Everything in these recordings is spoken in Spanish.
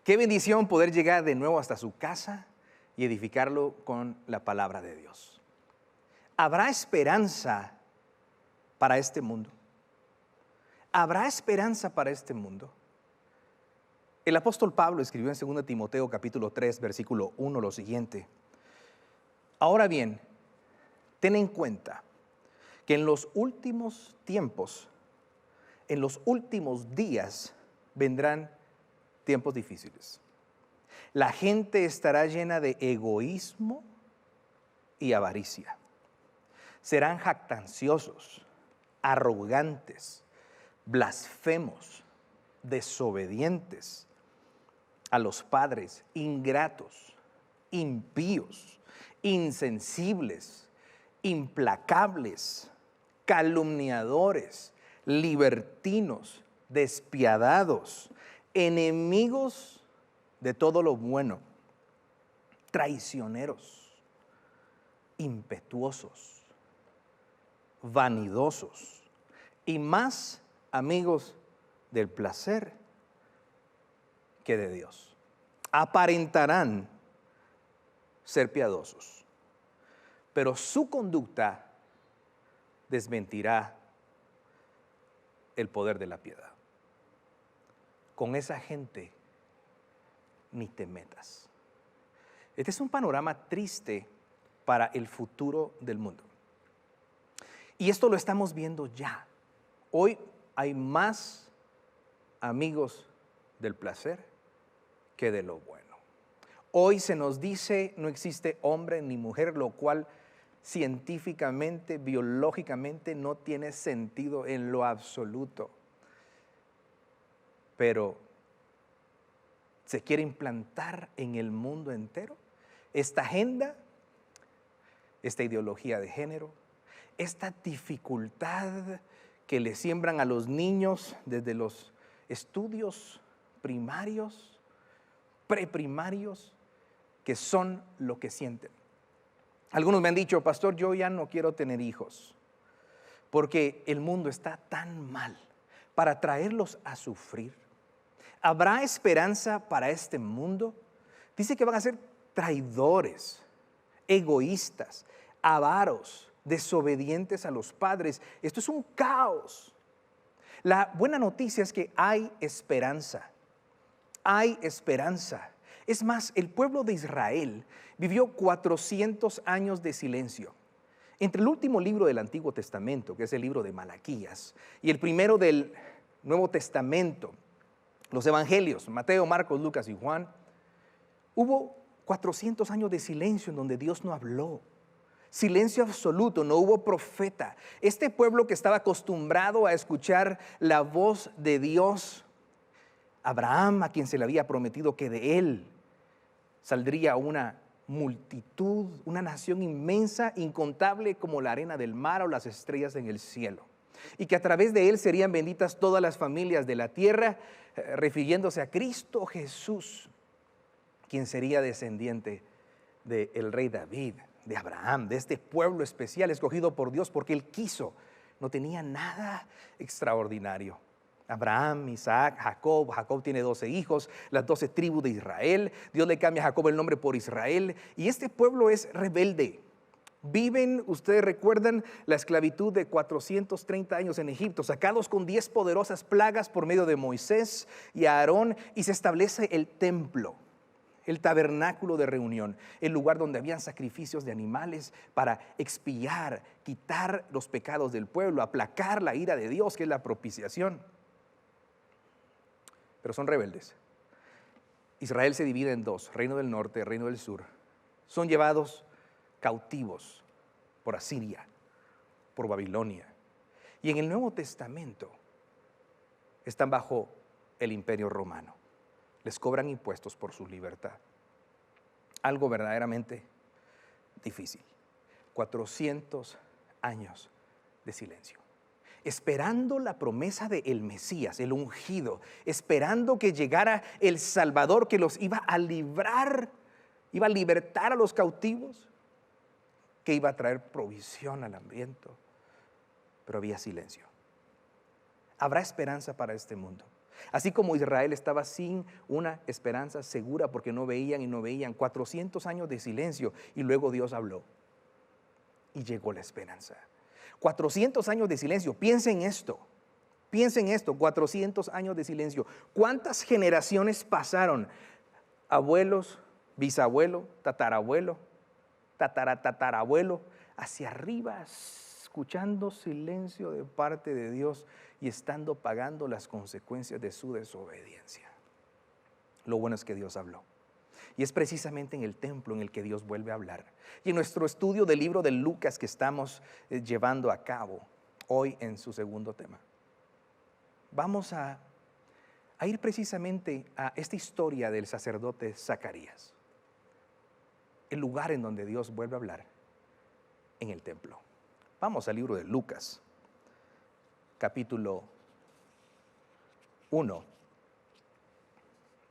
Qué bendición poder llegar de nuevo hasta su casa y edificarlo con la palabra de Dios. ¿Habrá esperanza para este mundo? ¿Habrá esperanza para este mundo? El apóstol Pablo escribió en 2 Timoteo capítulo 3, versículo 1 lo siguiente. Ahora bien, ten en cuenta que en los últimos tiempos, en los últimos días, vendrán tiempos difíciles. La gente estará llena de egoísmo y avaricia. Serán jactanciosos, arrogantes, blasfemos, desobedientes a los padres, ingratos, impíos, insensibles, implacables, calumniadores, libertinos, despiadados, enemigos de todo lo bueno, traicioneros, impetuosos, vanidosos y más amigos del placer que de Dios. Aparentarán ser piadosos, pero su conducta desmentirá el poder de la piedad. Con esa gente ni te metas. Este es un panorama triste para el futuro del mundo. Y esto lo estamos viendo ya. Hoy hay más amigos del placer que de lo bueno. Hoy se nos dice no existe hombre ni mujer, lo cual científicamente, biológicamente no tiene sentido en lo absoluto. Pero se quiere implantar en el mundo entero esta agenda, esta ideología de género, esta dificultad que le siembran a los niños desde los estudios primarios, preprimarios, que son lo que sienten. Algunos me han dicho, pastor, yo ya no quiero tener hijos, porque el mundo está tan mal para traerlos a sufrir. ¿Habrá esperanza para este mundo? Dice que van a ser traidores, egoístas, avaros, desobedientes a los padres. Esto es un caos. La buena noticia es que hay esperanza. Hay esperanza. Es más, el pueblo de Israel vivió 400 años de silencio. Entre el último libro del Antiguo Testamento, que es el libro de Malaquías, y el primero del Nuevo Testamento, los evangelios, Mateo, Marcos, Lucas y Juan, hubo 400 años de silencio en donde Dios no habló. Silencio absoluto, no hubo profeta. Este pueblo que estaba acostumbrado a escuchar la voz de Dios, Abraham, a quien se le había prometido que de él saldría una multitud, una nación inmensa, incontable como la arena del mar o las estrellas en el cielo. Y que a través de él serían benditas todas las familias de la tierra, refiriéndose a Cristo Jesús, quien sería descendiente del rey David, de Abraham, de este pueblo especial escogido por Dios porque él quiso. No tenía nada extraordinario. Abraham, Isaac, Jacob. Jacob tiene 12 hijos, las 12 tribus de Israel. Dios le cambia a Jacob el nombre por Israel. Y este pueblo es rebelde. Viven, ustedes recuerdan, la esclavitud de 430 años en Egipto, sacados con 10 poderosas plagas por medio de Moisés y Aarón, y se establece el templo, el tabernáculo de reunión, el lugar donde habían sacrificios de animales para expiar, quitar los pecados del pueblo, aplacar la ira de Dios, que es la propiciación. Pero son rebeldes. Israel se divide en dos, reino del norte, reino del sur. Son llevados cautivos por Asiria, por Babilonia. Y en el Nuevo Testamento están bajo el imperio romano. Les cobran impuestos por su libertad. Algo verdaderamente difícil. 400 años de silencio. Esperando la promesa del Mesías, el ungido, esperando que llegara el Salvador que los iba a librar, iba a libertar a los cautivos, que iba a traer provisión al hambriento. Pero había silencio. ¿Habrá esperanza para este mundo? Así como Israel estaba sin una esperanza segura porque no veían y no veían, 400 años de silencio y luego Dios habló y llegó la esperanza. 400 años de silencio, piensen esto, 400 años de silencio. ¿Cuántas generaciones pasaron? Abuelos, bisabuelo, tatarabuelo, tataratatarabuelo, hacia arriba, escuchando silencio de parte de Dios y estando pagando las consecuencias de su desobediencia. Lo bueno es que Dios habló. Y es precisamente en el templo en el que Dios vuelve a hablar. Y en nuestro estudio del libro de Lucas que estamos llevando a cabo hoy en su segundo tema, vamos a ir precisamente a esta historia del sacerdote Zacarías. El lugar en donde Dios vuelve a hablar en el templo. Vamos al libro de Lucas, capítulo 1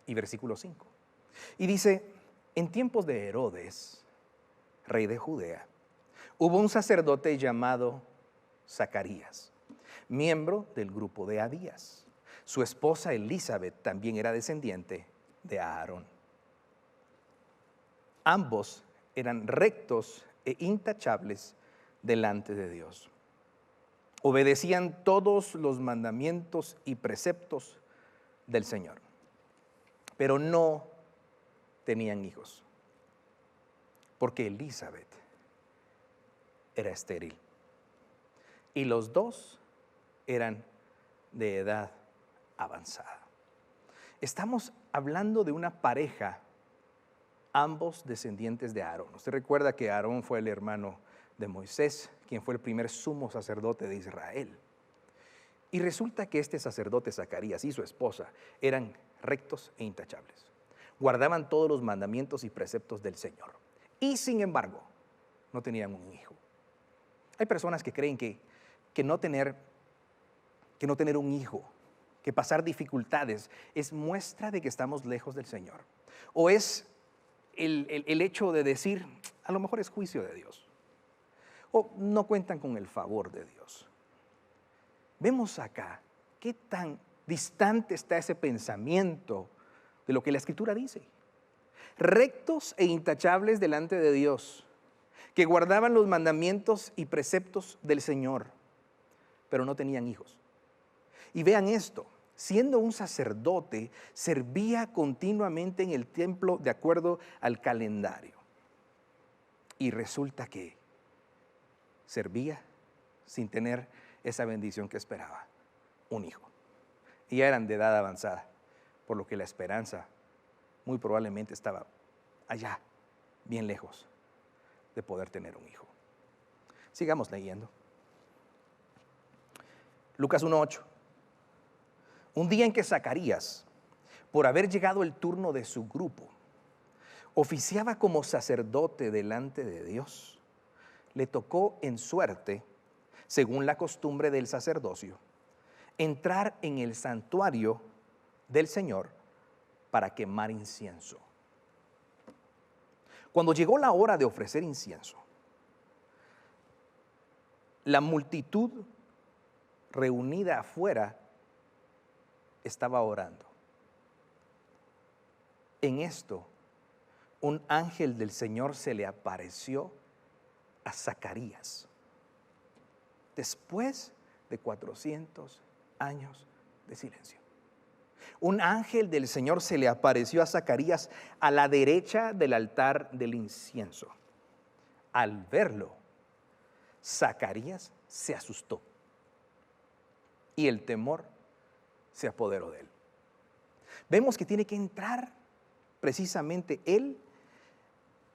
y versículo 5. Y dice, en tiempos de Herodes, rey de Judea, hubo un sacerdote llamado Zacarías, miembro del grupo de Abías. Su esposa Elizabeth también era descendiente de Aarón. Ambos eran rectos e intachables delante de Dios. Obedecían todos los mandamientos y preceptos del Señor, pero no tenían hijos, porque Elizabeth era estéril y los dos eran de edad avanzada. Estamos hablando de una pareja, ambos descendientes de Aarón. Usted recuerda que Aarón fue el hermano de Moisés, quien fue el primer sumo sacerdote de Israel. Y resulta que este sacerdote Zacarías y su esposa eran rectos e intachables. Guardaban todos los mandamientos y preceptos del Señor. Y sin embargo, no tenían un hijo. Hay personas que creen que no tener un hijo, que pasar dificultades, es muestra de que estamos lejos del Señor. O es el hecho de decir, a lo mejor es juicio de Dios. O no cuentan con el favor de Dios. Vemos acá qué tan distante está ese pensamiento de lo que la Escritura dice. Rectos e intachables delante de Dios, que guardaban los mandamientos y preceptos del Señor, pero no tenían hijos. Y vean esto, siendo un sacerdote, servía continuamente en el templo de acuerdo al calendario. Y resulta que servía sin tener esa bendición que esperaba, un hijo. Y ya eran de edad avanzada, por lo que la esperanza muy probablemente estaba allá, bien lejos de poder tener un hijo. Sigamos leyendo. Lucas 1:8. Un día en que Zacarías, por haber llegado el turno de su grupo, oficiaba como sacerdote delante de Dios, le tocó en suerte, según la costumbre del sacerdocio, entrar en el santuario del Señor para quemar incienso. Cuando llegó la hora de ofrecer incienso, la multitud reunida afuera estaba orando. En esto, un ángel del Señor se le apareció a Zacarías después de 400 años de silencio. Un ángel del Señor se le apareció a Zacarías a la derecha del altar del incienso. Al verlo, Zacarías se asustó y el temor se apoderó de él. Vemos que tiene que entrar precisamente él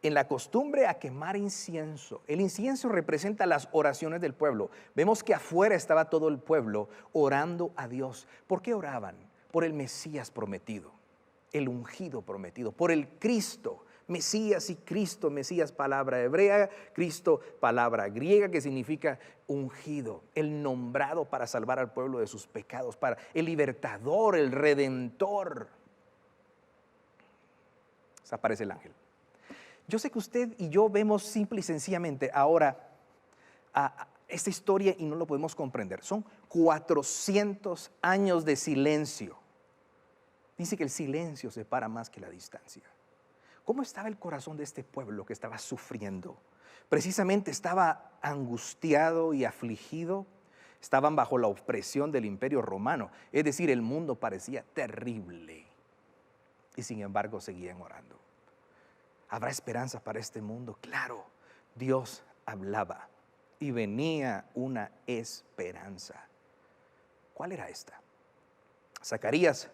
en la costumbre a quemar incienso. El incienso representa las oraciones del pueblo. Vemos que afuera estaba todo el pueblo orando a Dios. ¿Por qué oraban? Por el Mesías prometido, el ungido prometido, por el Cristo. Mesías y Cristo, Mesías palabra hebrea, Cristo palabra griega que significa ungido, el nombrado para salvar al pueblo de sus pecados, para el libertador, el redentor. Se aparece el ángel. Yo sé que usted y yo vemos simple y sencillamente ahora esta historia y no lo podemos comprender. Son 400 años de silencio. Dice que el silencio separa más que la distancia. ¿Cómo estaba el corazón de este pueblo que estaba sufriendo? Precisamente estaba angustiado y afligido. Estaban bajo la opresión del Imperio Romano. Es decir, el mundo parecía terrible. Y sin embargo seguían orando. ¿Habrá esperanza para este mundo? Claro, Dios hablaba y venía una esperanza. ¿Cuál era esta? Zacarías,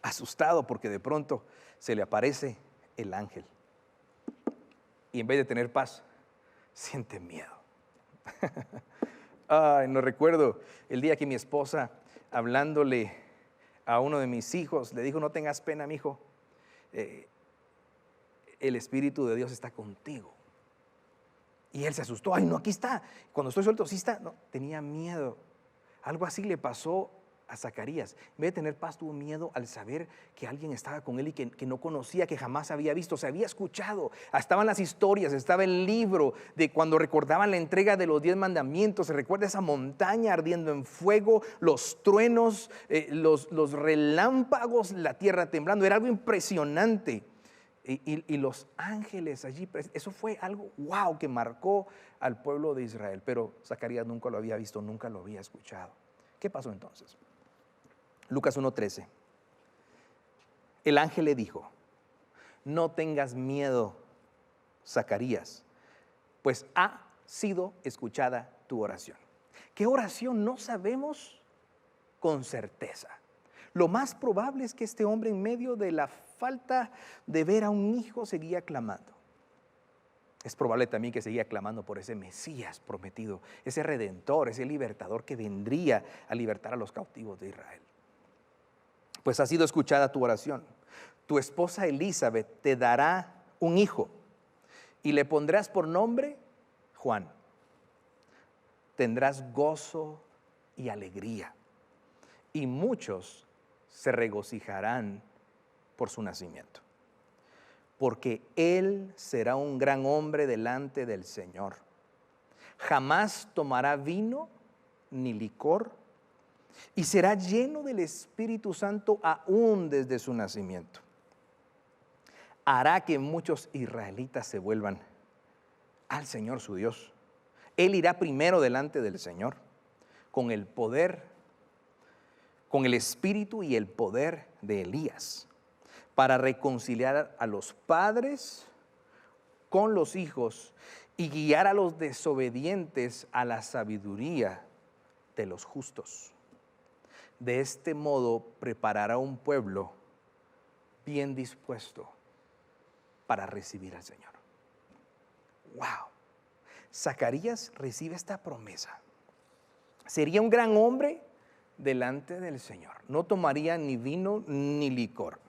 asustado porque de pronto se le aparece el ángel. Y en vez de tener paz, siente miedo. Ay, no recuerdo el día que mi esposa, hablándole a uno de mis hijos, le dijo: no tengas pena, mi hijo, el Espíritu de Dios está contigo. Y él se asustó. Ay, no, aquí está. Cuando estoy suelto, sí está. No, tenía miedo. Algo así le pasó a Zacarías. En vez de tener paz, tuvo miedo al saber que alguien estaba con él y que no conocía, que jamás había visto, se había escuchado. Estaban las historias, estaba el libro de cuando recordaban la entrega de los 10 mandamientos. Se recuerda esa montaña ardiendo en fuego, los truenos, los relámpagos, la tierra temblando. Era algo impresionante. Y los ángeles allí, eso fue algo wow que marcó al pueblo de Israel. Pero Zacarías nunca lo había visto, nunca lo había escuchado. ¿Qué pasó entonces? Lucas 1:13. El ángel le dijo: no tengas miedo, Zacarías, pues ha sido escuchada tu oración. ¿Qué oración? No sabemos con certeza. Lo más probable es que este hombre, en medio de la falta de ver a un hijo, seguía clamando. Es probable también que seguía clamando por ese Mesías prometido, ese Redentor, ese libertador que vendría a libertar a los cautivos de Israel. Pues ha sido escuchada tu oración. Tu esposa Elizabeth te dará un hijo y le pondrás por nombre Juan. Tendrás gozo y alegría, y muchos se regocijarán por su nacimiento, porque él será un gran hombre delante del Señor. Jamás tomará vino ni licor, y será lleno del Espíritu Santo aún desde su nacimiento. Hará que muchos israelitas se vuelvan al Señor su Dios. Él irá primero delante del Señor con el poder, con el espíritu y el poder de Elías, para reconciliar a los padres con los hijos y guiar a los desobedientes a la sabiduría de los justos. De este modo preparará un pueblo bien dispuesto para recibir al Señor. ¡Wow! Zacarías recibe esta promesa. Sería un gran hombre delante del Señor. No tomaría ni vino ni licor.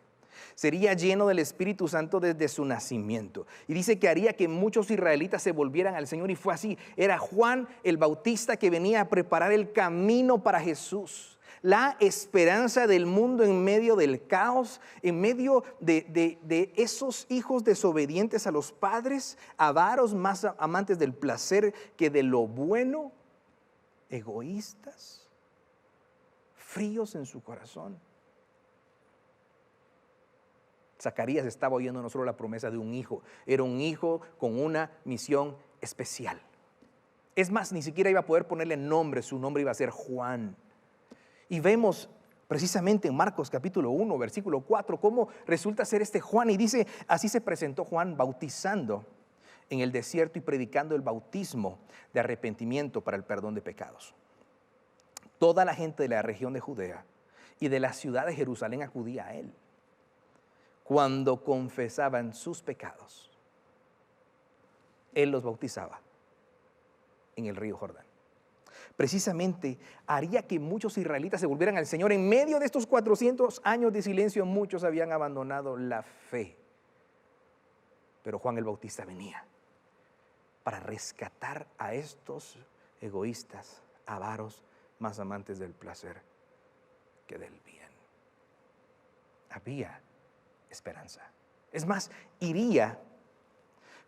Sería lleno del Espíritu Santo desde su nacimiento. Y dice que haría que muchos israelitas se volvieran al Señor. Y fue así. Era Juan el Bautista que venía a preparar el camino para Jesús. La esperanza del mundo en medio del caos, en medio de esos hijos desobedientes a los padres, avaros, más amantes del placer que de lo bueno, egoístas, fríos en su corazón. Zacarías estaba oyendo no solo la promesa de un hijo, era un hijo con una misión especial. Es más, ni siquiera iba a poder ponerle nombre, su nombre iba a ser Juan. Y vemos precisamente en Marcos capítulo 1, versículo 4, cómo resulta ser este Juan. Y dice: así se presentó Juan bautizando en el desierto y predicando el bautismo de arrepentimiento para el perdón de pecados. Toda la gente de la región de Judea y de la ciudad de Jerusalén acudía a él cuando confesaban sus pecados. Él los bautizaba en el río Jordán. Precisamente haría que muchos israelitas se volvieran al Señor. En medio de estos 400 años de silencio, muchos habían abandonado la fe. Pero Juan el Bautista venía para rescatar a estos egoístas, avaros, más amantes del placer que del bien. Había esperanza. Es más, iría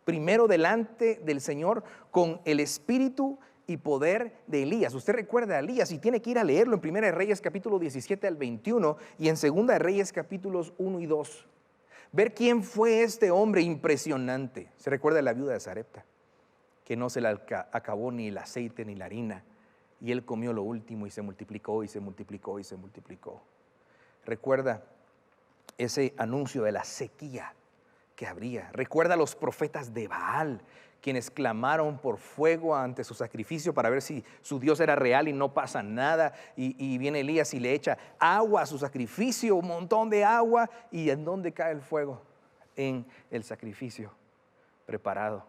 primero delante del Señor con el espíritu y poder de Elías. Usted recuerda a Elías y tiene que ir a leerlo en Primera de Reyes capítulo 17 al 21 y en Segunda de Reyes capítulos 1 y 2. Ver quién fue este hombre impresionante. Se recuerda de la viuda de Sarepta, que no se le acabó ni el aceite ni la harina, y él comió lo último y se multiplicó y se multiplicó y se multiplicó. Recuerda ese anuncio de la sequía que habría. Recuerda a los profetas de Baal, quienes clamaron por fuego ante su sacrificio para ver si su Dios era real y no pasa nada. Y viene Elías y le echa agua a su sacrificio, un montón de agua. ¿Y en dónde cae el fuego? En el sacrificio preparado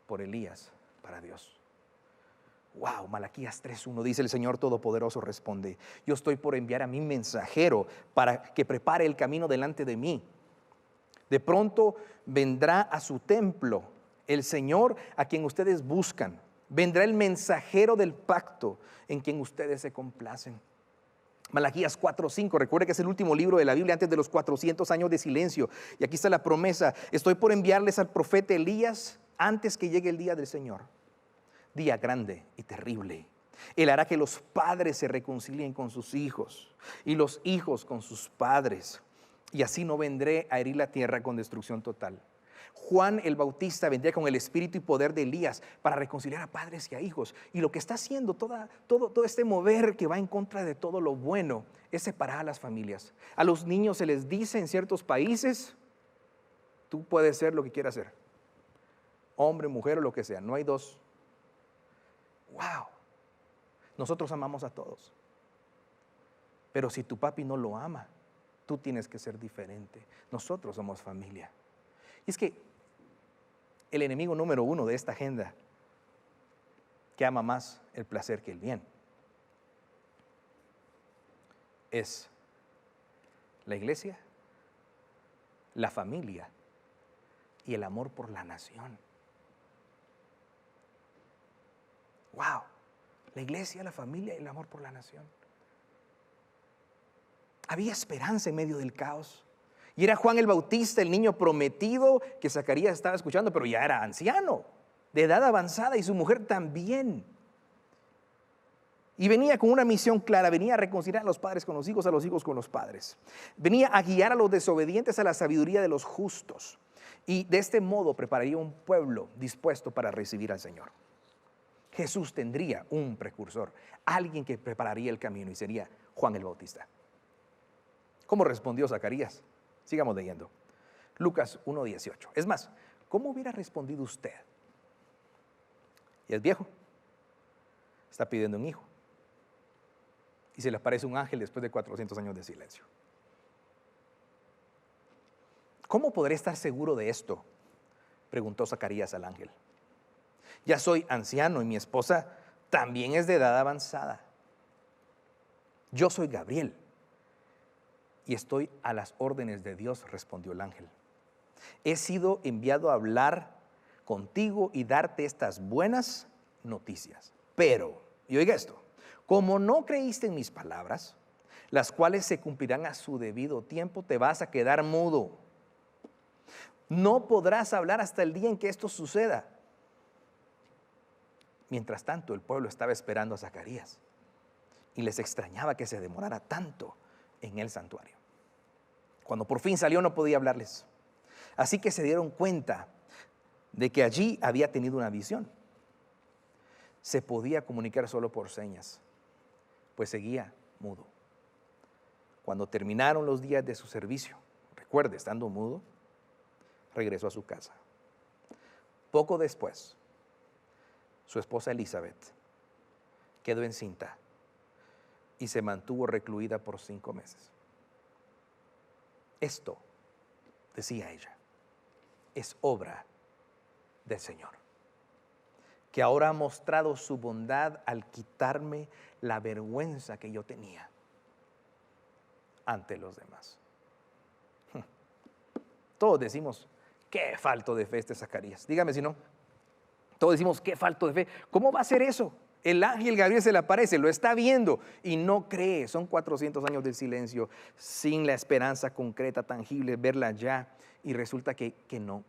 por Elías para Dios. Wow, Malaquías 3:1 dice: el Señor Todopoderoso responde: yo estoy por enviar a mi mensajero para que prepare el camino delante de mí. De pronto vendrá a su templo el Señor a quien ustedes buscan. Vendrá el mensajero del pacto en quien ustedes se complacen. Malaquías 4:5, recuerde que es el último libro de la Biblia antes de los 400 años de silencio. Y aquí está la promesa: estoy por enviarles al profeta Elías antes que llegue el día del Señor. Día grande y terrible. Él hará que los padres se reconcilien con sus hijos y los hijos con sus padres. Y así no vendré a herir la tierra con destrucción total. Juan el Bautista vendría con el espíritu y poder de Elías para reconciliar a padres y a hijos. Y lo que está haciendo todo este mover que va en contra de todo lo bueno es separar a las familias. A los niños se les dice en ciertos países: tú puedes ser lo que quieras ser, hombre, mujer o lo que sea, no hay dos. Wow, nosotros amamos a todos, pero si tu papi no lo ama, tú tienes que ser diferente. Nosotros somos familia. Y es que el enemigo número uno de esta agenda, que ama más el placer que el bien, es la iglesia, la familia y el amor por la nación. Wow, la iglesia, la familia y el amor por la nación. Había esperanza en medio del caos. Y era Juan el Bautista, el niño prometido que Zacarías estaba escuchando, pero ya era anciano, de edad avanzada, y su mujer también. Y venía con una misión clara: venía a reconciliar a los padres con los hijos, a los hijos con los padres. Venía a guiar a los desobedientes a la sabiduría de los justos. Y de este modo prepararía un pueblo dispuesto para recibir al Señor. Jesús tendría un precursor, alguien que prepararía el camino, y sería Juan el Bautista. ¿Cómo respondió Zacarías? Sigamos leyendo. Lucas 1:18. Es más, ¿cómo hubiera respondido usted? Y es viejo, está pidiendo un hijo, y se le aparece un ángel después de 400 años de silencio. ¿Cómo podré estar seguro de esto?, preguntó Zacarías al ángel. Ya soy anciano y mi esposa también es de edad avanzada. Yo soy Gabriel y estoy a las órdenes de Dios, respondió el ángel. He sido enviado a hablar contigo y darte estas buenas noticias. Pero, y oiga esto, como no creíste en mis palabras, las cuales se cumplirán a su debido tiempo, te vas a quedar mudo. No podrás hablar hasta el día en que esto suceda. Mientras tanto, el pueblo estaba esperando a Zacarías y les extrañaba que se demorara tanto en el santuario. Cuando por fin salió, no podía hablarles. Así que se dieron cuenta de que allí había tenido una visión. Se podía comunicar solo por señas, pues seguía mudo. Cuando terminaron los días de su servicio, recuerde, estando mudo, regresó a su casa. Poco después, su esposa Elizabeth quedó encinta y se mantuvo recluida por 5 meses. Esto, decía ella, es obra del Señor, que ahora ha mostrado su bondad al quitarme la vergüenza que yo tenía ante los demás. Todos decimos: qué falto de fe este Zacarías. Dígame si no. Todos decimos: qué falto de fe. ¿Cómo va a ser eso? El ángel Gabriel se le aparece, lo está viendo y no cree. Son 400 años de silencio, sin la esperanza concreta, tangible, verla ya, y resulta que no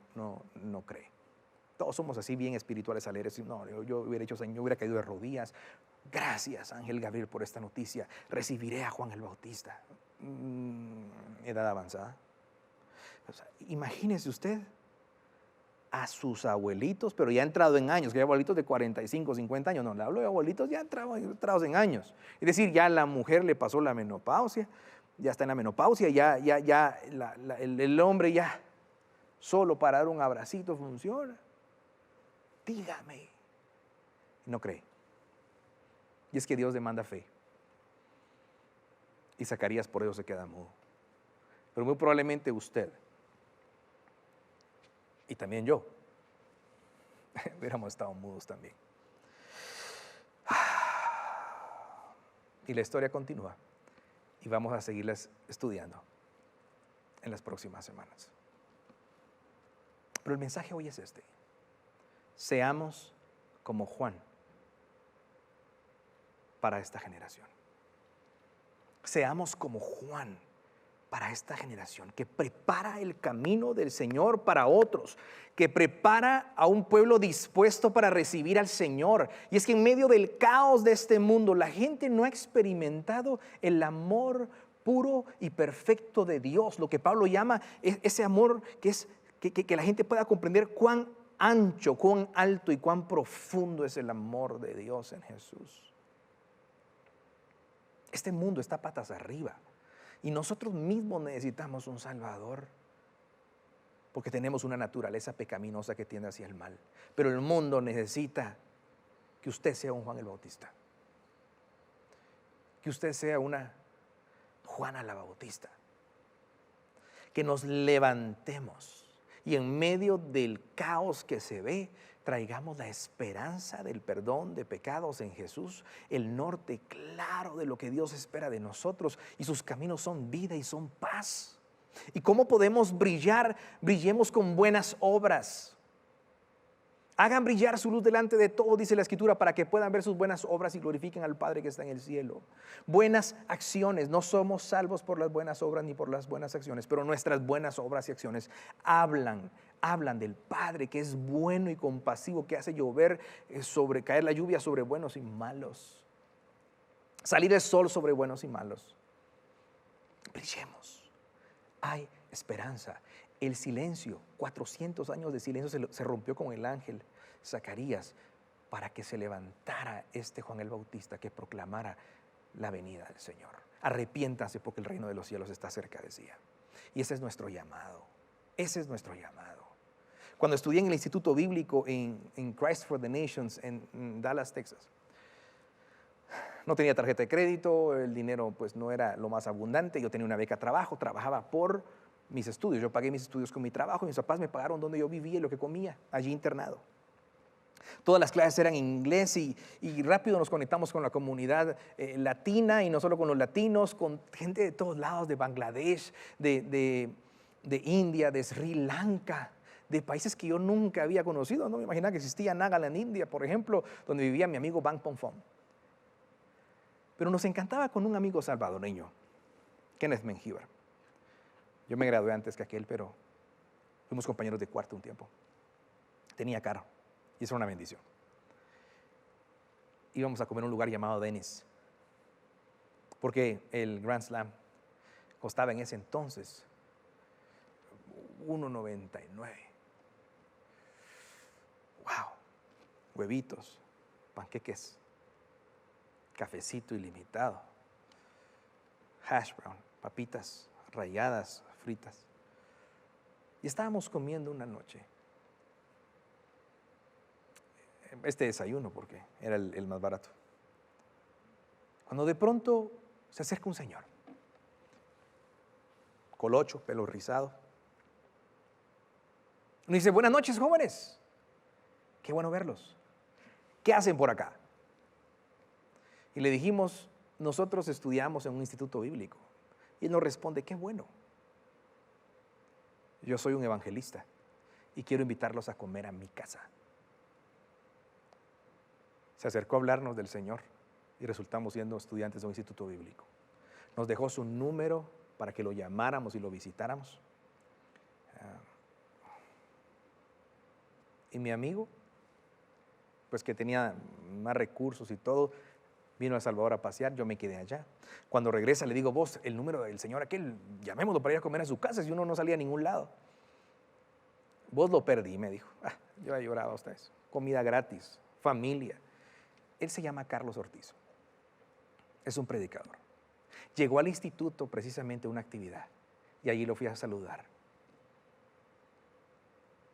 cree. Todos somos así bien espirituales, alegres. No, yo hubiera hecho, Señor, hubiera caído de rodillas. Gracias, Ángel Gabriel, por esta noticia. Recibiré a Juan el Bautista. Edad avanzada. O sea, imagínese usted a sus abuelitos, pero ya entrado en años, que hay abuelitos de 45, 50 años. No, le hablo de abuelitos ya entrados en años. Es decir, ya la mujer le pasó la menopausia, ya está en la menopausia, el hombre ya solo para dar un abracito funciona. Dígame. No cree. Y es que Dios demanda fe. Y Zacarías por eso se queda mudo. Pero muy probablemente usted, y también yo, hubiéramos estado mudos también. Y la historia continúa. Y vamos a seguirles estudiando en las próximas semanas. Pero el mensaje hoy es este. Seamos como Juan para esta generación. Seamos como Juan para esta generación, que prepara el camino del Señor para otros, que prepara a un pueblo dispuesto para recibir al Señor. Y es que en medio del caos de este mundo, la gente no ha experimentado el amor puro y perfecto de Dios, lo que Pablo llama ese amor que la gente pueda comprender cuán ancho, cuán alto y cuán profundo es el amor de Dios en Jesús. Este mundo está patas arriba y nosotros mismos necesitamos un Salvador porque tenemos una naturaleza pecaminosa que tiende hacia el mal. Pero el mundo necesita que usted sea un Juan el Bautista, que usted sea una Juana la Bautista, que nos levantemos y en medio del caos que se ve, traigamos la esperanza del perdón de pecados en Jesús, el norte claro de lo que Dios espera de nosotros, y sus caminos son vida y son paz. ¿Y cómo podemos brillar? Brillemos con buenas obras. Hagan brillar su luz delante de todos, dice la Escritura, para que puedan ver sus buenas obras y glorifiquen al Padre que está en el cielo. Buenas acciones. No somos salvos por las buenas obras ni por las buenas acciones, pero nuestras buenas obras y acciones hablan del Padre que es bueno y compasivo, que hace llover, caer la lluvia sobre buenos y malos, salir el sol sobre buenos y malos. Brillemos. Hay esperanza. El silencio, 400 años de silencio se rompió con el ángel Zacarías para que se levantara este Juan el Bautista que proclamara la venida del Señor. Arrepiéntanse porque el reino de los cielos está cerca, decía. Y ese es nuestro llamado. Ese es nuestro llamado. Cuando estudié en el Instituto Bíblico en Christ for the Nations en Dallas, Texas, no tenía tarjeta de crédito, el dinero pues no era lo más abundante, yo tenía una beca de trabajo, trabajaba por mis estudios, yo pagué mis estudios con mi trabajo, mis papás me pagaron donde yo vivía y lo que comía, allí internado. Todas las clases eran en inglés y rápido nos conectamos con la comunidad latina, y no solo con los latinos, con gente de todos lados, de Bangladesh, de India, de Sri Lanka, de países que yo nunca había conocido. No me imaginaba que existía Nagaland, India, por ejemplo, donde vivía mi amigo Bang Pongfong. Pero nos encantaba con un amigo salvadoreño, Kenneth Mengíbar. Yo me gradué antes que aquel, pero fuimos compañeros de cuarto un tiempo. Tenía carro y eso era una bendición. Íbamos a comer en un lugar llamado Denny's, porque el Grand Slam costaba en ese entonces $1.99. ¡Wow! Huevitos, panqueques, cafecito ilimitado, hash brown, papitas ralladas, fritas. Y estábamos comiendo una noche este desayuno porque era el más barato, cuando de pronto se acerca un señor, colocho, pelo rizado, y dice: buenas noches, jóvenes, qué bueno verlos, ¿qué hacen por acá? Y le dijimos: nosotros estudiamos en un instituto bíblico. Y él nos responde: qué bueno, yo soy un evangelista y quiero invitarlos a comer a mi casa. Se acercó a hablarnos del Señor y resultamos siendo estudiantes de un instituto bíblico. Nos dejó su número para que lo llamáramos y lo visitáramos. Y mi amigo, pues que tenía más recursos y todo, vino a El Salvador a pasear, yo me quedé allá. Cuando regresa le digo, vos, el número del señor aquel, llamémoslo para ir a comer a su casa, si uno no salía a ningún lado. Vos lo perdí, me dijo. Yo lloraba hasta eso. Comida gratis, familia. Él se llama Carlos Ortiz. Es un predicador. Llegó al instituto precisamente a una actividad y allí lo fui a saludar.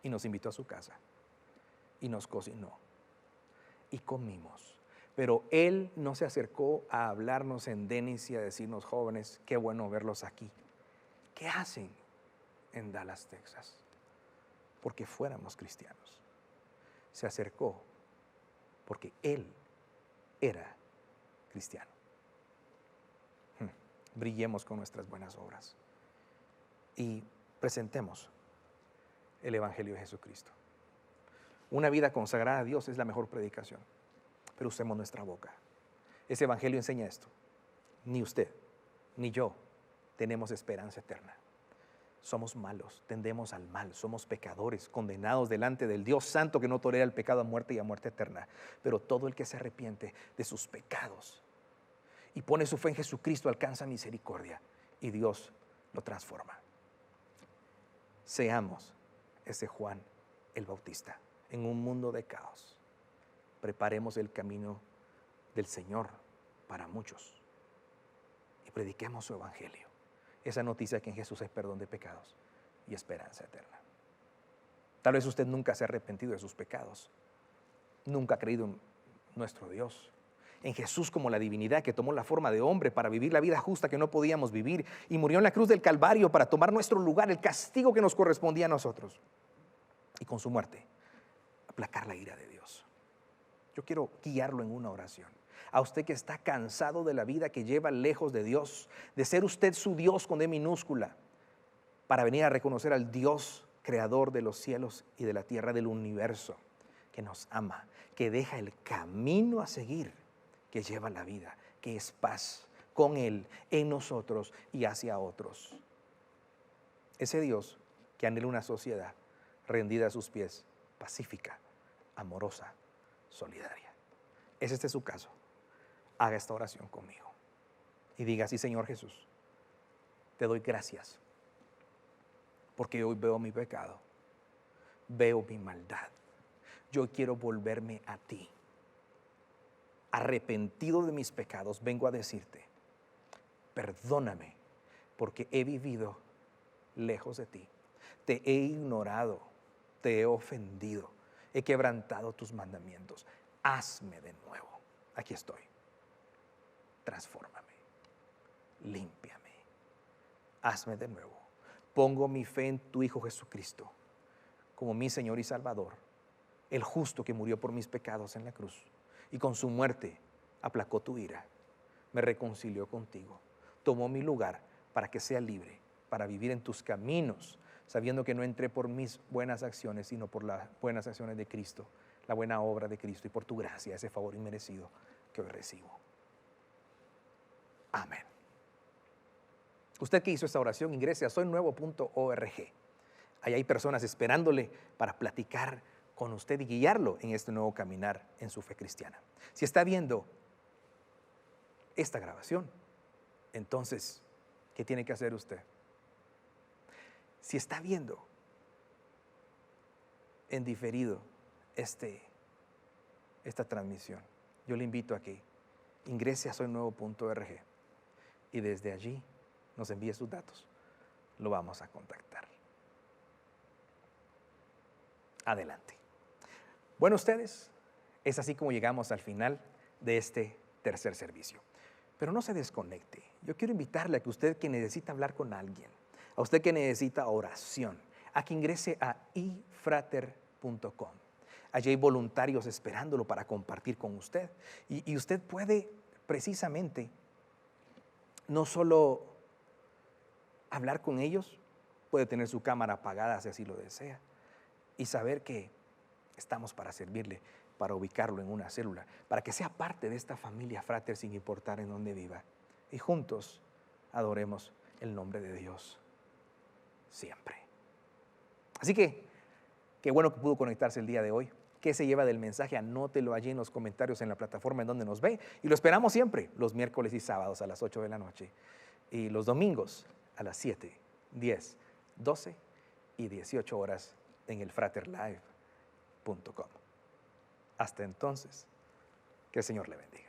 Y nos invitó a su casa y nos cocinó y comimos. Pero él no se acercó a hablarnos en Denis y a decirnos, jóvenes, qué bueno verlos aquí. ¿Qué hacen en Dallas, Texas? Porque fuéramos cristianos. Se acercó porque él era cristiano. Brillemos con nuestras buenas obras y presentemos el Evangelio de Jesucristo. Una vida consagrada a Dios es la mejor predicación, pero usemos nuestra boca. Ese Evangelio enseña esto. Ni usted, ni yo tenemos esperanza eterna. Somos malos, tendemos al mal, somos pecadores, condenados delante del Dios Santo que no tolera el pecado a muerte y a muerte eterna. Pero todo el que se arrepiente de sus pecados y pone su fe en Jesucristo alcanza misericordia y Dios lo transforma. Seamos ese Juan el Bautista en un mundo de caos. Preparemos el camino del Señor para muchos y prediquemos su Evangelio. Esa noticia que en Jesús hay perdón de pecados y esperanza eterna. Tal vez usted nunca se ha arrepentido de sus pecados, nunca ha creído en nuestro Dios, en Jesús como la divinidad que tomó la forma de hombre para vivir la vida justa que no podíamos vivir y murió en la cruz del Calvario para tomar nuestro lugar, el castigo que nos correspondía a nosotros, y con su muerte aplacar la ira de Dios. Yo quiero guiarlo en una oración. A usted que está cansado de la vida que lleva lejos de Dios, de ser usted su Dios con D minúscula, para venir a reconocer al Dios creador de los cielos y de la tierra, del universo, que nos ama, que deja el camino a seguir, que lleva la vida, que es paz con Él, en nosotros y hacia otros. Ese Dios que anhela una sociedad rendida a sus pies, pacífica, amorosa, solidaria. ¿Es este su caso? Haga esta oración conmigo y diga así: Señor Jesús, te doy gracias porque hoy veo mi pecado, veo mi maldad. Yo quiero volverme a ti. Arrepentido de mis pecados, vengo a decirte, perdóname porque he vivido lejos de ti. Te he ignorado, te he ofendido, he quebrantado tus mandamientos. Hazme de nuevo. Aquí estoy. Transfórmame, límpiame, hazme de nuevo. Pongo mi fe en tu Hijo Jesucristo como mi Señor y Salvador, el justo que murió por mis pecados en la cruz y con su muerte aplacó tu ira, me reconcilió contigo, tomó mi lugar para que sea libre, para vivir en tus caminos, sabiendo que no entré por mis buenas acciones, sino por las buenas acciones de Cristo, la buena obra de Cristo y por tu gracia, ese favor inmerecido que hoy recibo. Amén. Usted que hizo esta oración, ingrese a soynuevo.org. Ahí hay personas esperándole para platicar con usted y guiarlo en este nuevo caminar en su fe cristiana. Si está viendo esta grabación, entonces, ¿qué tiene que hacer usted? Si está viendo en diferido esta transmisión, yo le invito a que ingrese a soynuevo.org y desde allí nos envíe sus datos. Lo vamos a contactar. Adelante. Bueno, ustedes, es así como llegamos al final de este tercer servicio. Pero no se desconecte. Yo quiero invitarle a que usted que necesita hablar con alguien, a usted que necesita oración, a que ingrese a ifrater.com. Allí hay voluntarios esperándolo para compartir con usted. Y usted puede precisamente no solo hablar con ellos, puede tener su cámara apagada si así lo desea y saber que estamos para servirle, para ubicarlo en una célula, para que sea parte de esta familia Frater sin importar en dónde viva. Y juntos adoremos el nombre de Dios siempre. Así que Qué bueno que pudo conectarse el día de hoy. ¿Qué se lleva del mensaje? Anótelo allí en los comentarios en la plataforma en donde nos ve. Y lo esperamos siempre, los miércoles y sábados a las 8 de la noche. Y los domingos a las 7, 10, 12 y 18 horas en el fraterlive.com. Hasta entonces, que el Señor le bendiga.